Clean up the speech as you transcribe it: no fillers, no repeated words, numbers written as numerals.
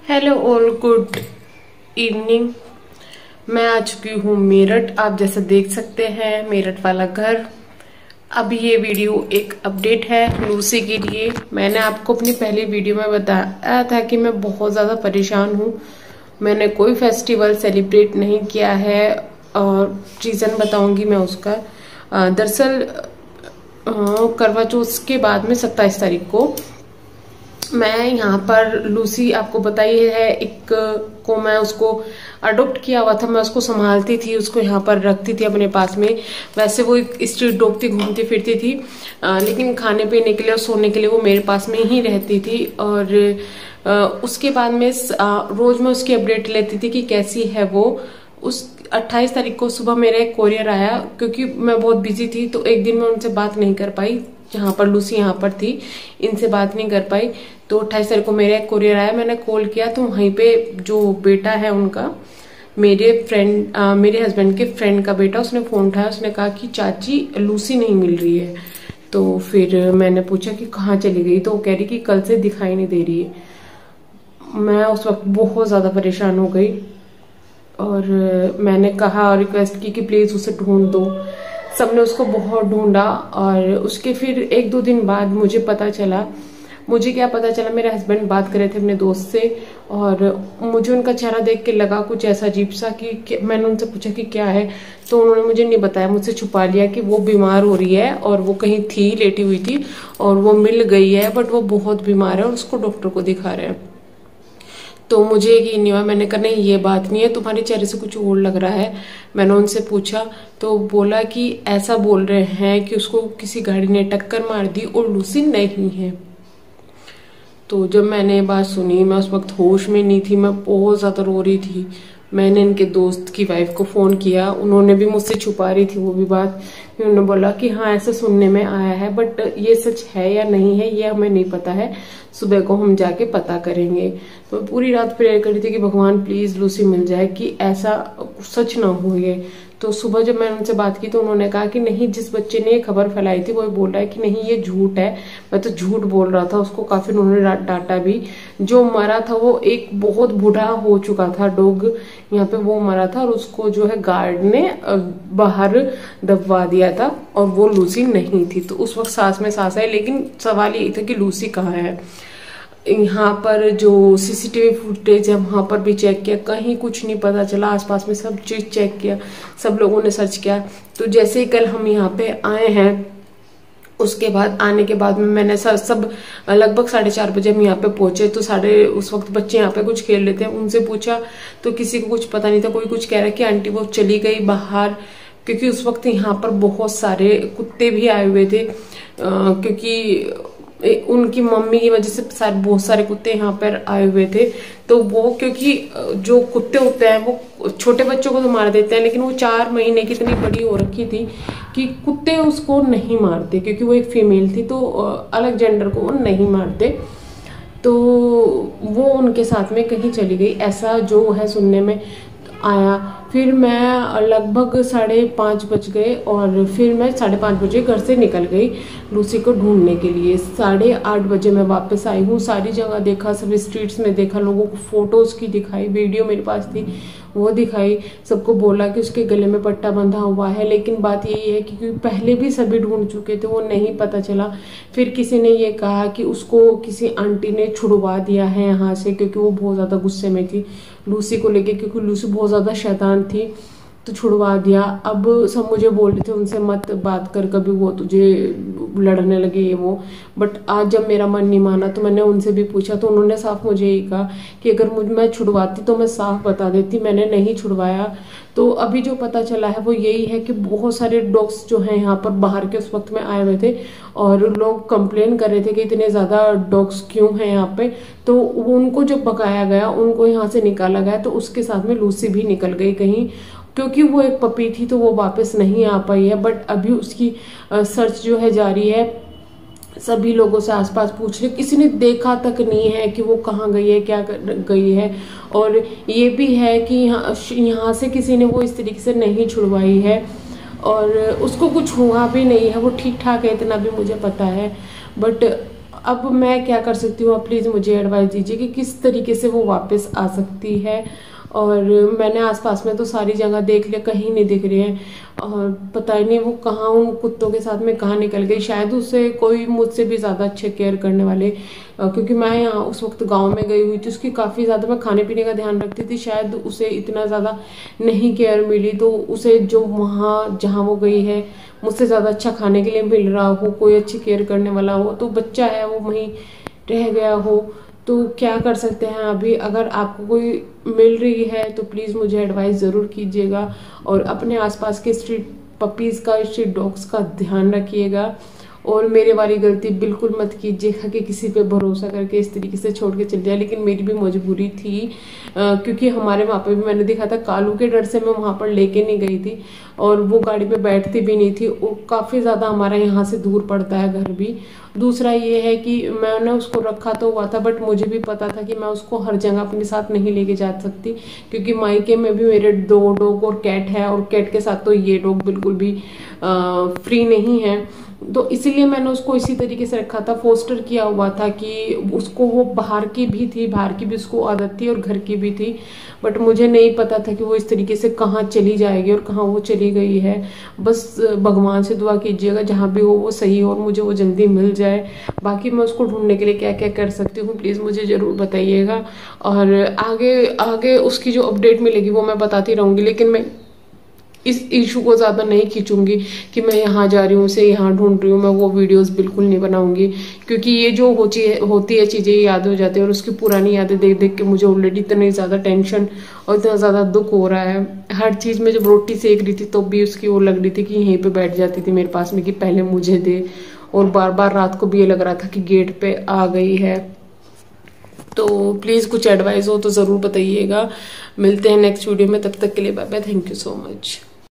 Hello all, good evening. मैं आ चुकी हूँ मेरठ। आप जैसा देख सकते हैं मेरठ वाला घर। अब ये वीडियो एक अपडेट है लूसी के लिए। मैंने आपको अपनी पहली वीडियो में बताया था कि मैं बहुत ज़्यादा परेशान हूँ। मैंने कोई फेस्टिवल सेलिब्रेट नहीं किया है और रीज़न बताऊंगी मैं उसका। दरअसल करवा चौथ के बाद में 27 तारीख को मैं यहाँ पर लूसी आपको बताई है, एक को मैं उसको अडॉप्ट किया हुआ था। मैं उसको संभालती थी, उसको यहाँ पर रखती थी अपने पास में। वैसे वो एक स्ट्रीट डॉग थी, घूमती फिरती थी, लेकिन खाने पीने के लिए और सोने के लिए वो मेरे पास में ही रहती थी। और उसके बाद में रोज मैं उसकी अपडेट लेती थी कि कैसी है वो। उस 28 तारीख को सुबह मेरा एक कोरियर आया, क्योंकि मैं बहुत बिजी थी तो एक दिन मैं उनसे बात नहीं कर पाई। जहाँ पर लूसी यहाँ पर थी, इनसे बात नहीं कर पाई। तो 28 तारीख को मेरा एक कोरियर आया, मैंने कॉल किया तो वहीं पे जो बेटा है उनका, मेरे हस्बैंड के फ्रेंड का बेटा, उसने फोन उठाया। उसने कहा कि चाची लूसी नहीं मिल रही है। तो फिर मैंने पूछा कि कहाँ चली गई, तो वो कह रही कि कल से दिखाई नहीं दे रही है। मैं उस वक्त बहुत ज्यादा परेशान हो गई और मैंने कहा और रिक्वेस्ट की कि प्लीज उसे ढूंढ दो। सबने उसको बहुत ढूंढा और उसके फिर 1-2 दिन बाद मुझे पता चला। मुझे क्या पता चला, मेरे हस्बैंड बात कर रहे थे अपने दोस्त से और मुझे उनका चेहरा देख के लगा कुछ ऐसा अजीब सा कि मैंने उनसे पूछा कि क्या है, तो उन्होंने मुझे नहीं बताया, मुझसे छुपा लिया कि वो बीमार हो रही है और वो कहीं थी, लेटी हुई थी और वो मिल गई है, बट वो बहुत बीमार है और उसको डॉक्टर को दिखा रहे हैं। तो मुझे यकीन नहीं हुआ। मैंने कहा नहीं, ये बात नहीं है, तुम्हारे चेहरे से कुछ और लग रहा है। मैंने उनसे पूछा तो बोला कि ऐसा बोल रहे हैं कि उसको किसी गाड़ी ने टक्कर मार दी और लूसी नहीं है। तो जब मैंने ये बात सुनी, मैं उस वक्त होश में नहीं थी, मैं बहुत ज्यादा रो रही थी। मैंने इनके दोस्त की वाइफ को फोन किया, उन्होंने भी मुझसे छुपा रही थी वो भी बात। उन्होंने बोला कि हाँ ऐसा सुनने में आया है, बट ये सच है या नहीं है ये हमें नहीं पता है, सुबह को हम जाके पता करेंगे। तो पूरी रात प्रेयर करी थी कि भगवान प्लीज लूसी मिल जाए, कि ऐसा सच ना हो ये। तो सुबह जब मैंने उनसे बात की तो उन्होंने कहा कि नहीं, जिस बच्चे ने ये खबर फैलाई थी वो बोल रहा है कि नहीं ये झूठ है, मैं तो झूठ बोल रहा था। उसको काफी उन्होंने डांटा भी। जो मरा था वो एक बहुत बूढ़ा हो चुका था डॉग, यहाँ पे वो मरा था और उसको जो है गार्ड ने बाहर दबवा दिया था और वो लूसी नहीं थी। तो उस वक्त सांस में सांस आई, लेकिन सवाल यही था कि लूसी कहाँ है। यहाँ पर जो सीसीटीवी फुटेज है वहां पर भी चेक किया, कहीं कुछ नहीं पता चला। आसपास में सब चीज चेक किया, सब लोगों ने सर्च किया। तो जैसे ही कल हम यहाँ पे आए हैं, उसके बाद आने के बाद में मैंने सब लगभग 4:30 बजे हम यहाँ पे पहुंचे। तो उस वक्त बच्चे यहाँ पे कुछ खेल रहे थे, उनसे पूछा तो किसी को कुछ पता नहीं था। कोई कुछ कह रहा कि आंटी वो चली गई बाहर, क्योंकि उस वक्त यहाँ पर बहुत सारे कुत्ते भी आए हुए थे, क्योंकि उनकी मम्मी की वजह से बहुत सारे कुत्ते यहाँ पर आए हुए थे। तो वो, क्योंकि जो कुत्ते होते हैं वो छोटे बच्चों को तो मार देते हैं, लेकिन वो 4 महीने की इतनी बड़ी हो रखी थी कि कुत्ते उसको नहीं मारते, क्योंकि वो एक फीमेल थी तो अलग जेंडर को वो नहीं मारते। तो वो उनके साथ में कहीं चली गई, ऐसा जो है सुनने में आया। फिर मैं लगभग 5:30 बज गए और फिर मैं 5:30 बजे घर से निकल गई लूसी को ढूंढने के लिए। 8:30 बजे मैं वापस आई हूँ। सारी जगह देखा, सब स्ट्रीट्स में देखा, लोगों को फोटोज की दिखाई, वीडियो मेरे पास थी वो दिखाई, सबको बोला कि उसके गले में पट्टा बंधा हुआ है। लेकिन बात यही है कि पहले भी सभी ढूंढ चुके थे, वो नहीं पता चला। फिर किसी ने ये कहा कि उसको किसी आंटी ने छुड़वा दिया है यहाँ से, क्योंकि वो बहुत ज्यादा गुस्से में थी लूसी को लेके, क्योंकि लूसी बहुत ज्यादा शैतान थी, तो छुड़वा दिया। अब सब मुझे बोल रहे थे उनसे मत बात कर कभी, वो तुझे लड़ने लगे ये वो। बट आज जब मेरा मन नहीं माना तो मैंने उनसे भी पूछा, तो उन्होंने साफ मुझे यही कहा कि अगर मैं छुड़वाती तो मैं साफ बता देती, मैंने नहीं छुड़वाया। तो अभी जो पता चला है वो यही है कि बहुत सारे डॉग्स जो हैं यहाँ पर बाहर के उस वक्त में आए हुए थे और लोग कंप्लेन कर रहे थे कि इतने ज्यादा डॉग्स क्यों हैं यहाँ पे। तो उनको जब भगाया गया, उनको यहाँ से निकाला गया, तो उसके साथ में लूसी भी निकल गई कहीं, क्योंकि वो एक पपी थी तो वो वापस नहीं आ पाई है। बट अभी उसकी सर्च जो है जारी है। सभी लोगों से आसपास पूछ रहे, किसी ने देखा तक नहीं है कि वो कहाँ गई है, क्या गई है। और ये भी है कि यहाँ से किसी ने वो इस तरीके से नहीं छुड़वाई है और उसको कुछ हुआ भी नहीं है, वो ठीक ठाक है, इतना भी मुझे पता है। बट अब मैं क्या कर सकती हूँ, प्लीज़ मुझे एडवाइस दीजिए कि किस तरीके से वो वापस आ सकती है। और मैंने आसपास में तो सारी जगह देख लिया, कहीं नहीं दिख रही है, और पता ही नहीं वो कहाँ उन कुत्तों के साथ में कहाँ निकल गई। शायद उसे कोई मुझसे भी ज़्यादा अच्छे केयर करने वाले, क्योंकि मैं यहाँ उस वक्त गांव में गई हुई थी, उसकी काफ़ी ज़्यादा मैं खाने पीने का ध्यान रखती थी, शायद उसे इतना ज़्यादा नहीं केयर मिली। तो उसे जो वहाँ जहाँ वो गई है मुझसे ज़्यादा अच्छा खाने के लिए मिल रहा हो, कोई अच्छी केयर करने वाला हो, तो बच्चा है वो वहीं रह गया हो, तो क्या कर सकते हैं। अभी अगर आपको कोई मिल रही है तो प्लीज़ मुझे एडवाइस ज़रूर कीजिएगा, और अपने आसपास के स्ट्रीट पपीज़ का, स्ट्रीट डॉग्स का ध्यान रखिएगा। और मेरे वाली गलती बिल्कुल मत कीजिएगा कि किसी पे भरोसा करके इस तरीके से छोड़ के चल जाए। लेकिन मेरी भी मजबूरी थी, क्योंकि हमारे वहाँ पे भी मैंने देखा था, कालू के डर से मैं वहाँ पर लेके नहीं गई थी, और वो गाड़ी पे बैठती भी नहीं थी, और काफ़ी ज़्यादा हमारा यहाँ से दूर पड़ता है घर भी। दूसरा ये है कि मैंने उसको रखा तो हुआ था, बट मुझे भी पता था कि मैं उसको हर जगह अपने साथ नहीं लेके जा सकती, क्योंकि मायके में भी मेरे 2 डॉग और कैट है, और कैट के साथ तो ये डॉग बिल्कुल भी फ्री नहीं है। तो इसीलिए मैंने उसको इसी तरीके से रखा था, फोस्टर किया हुआ था कि उसको वो बाहर की भी थी, बाहर की भी उसको आदत थी और घर की भी थी, बट मुझे नहीं पता था कि वो इस तरीके से कहाँ चली जाएगी और कहाँ वो चली गई है। बस भगवान से दुआ कीजिएगा जहाँ भी हो वो सही हो और मुझे वो जल्दी मिल जाए। बाकी मैं उसको ढूंढने के लिए क्या क्या कर सकती हूँ प्लीज़ मुझे ज़रूर बताइएगा, और आगे आगे उसकी जो अपडेट मिलेगी वो मैं बताती रहूँगी। लेकिन मैं इस इशू को ज़्यादा नहीं खींचूंगी कि मैं यहाँ जा रही हूँ, उसे यहाँ ढूंढ रही हूँ, मैं वो वीडियोस बिल्कुल नहीं बनाऊंगी, क्योंकि ये जो होती है चीज़ें याद हो जाती है, और उसकी पुरानी यादें देख देख के मुझे ऑलरेडी इतनी ज़्यादा टेंशन और इतना ज़्यादा दुख हो रहा है। हर चीज़ में जब रोटी सेक रही थी तो भी उसकी वो लग रही थी कि यहीं पर बैठ जाती थी मेरे पास में कि पहले मुझे दे, और बार बार रात को भी ये लग रहा था कि गेट पे आ गई है। तो प्लीज़ कुछ एडवाइस हो तो ज़रूर बताइएगा। मिलते हैं नेक्स्ट वीडियो में, तब तक के लिए bye bye, thank you so much.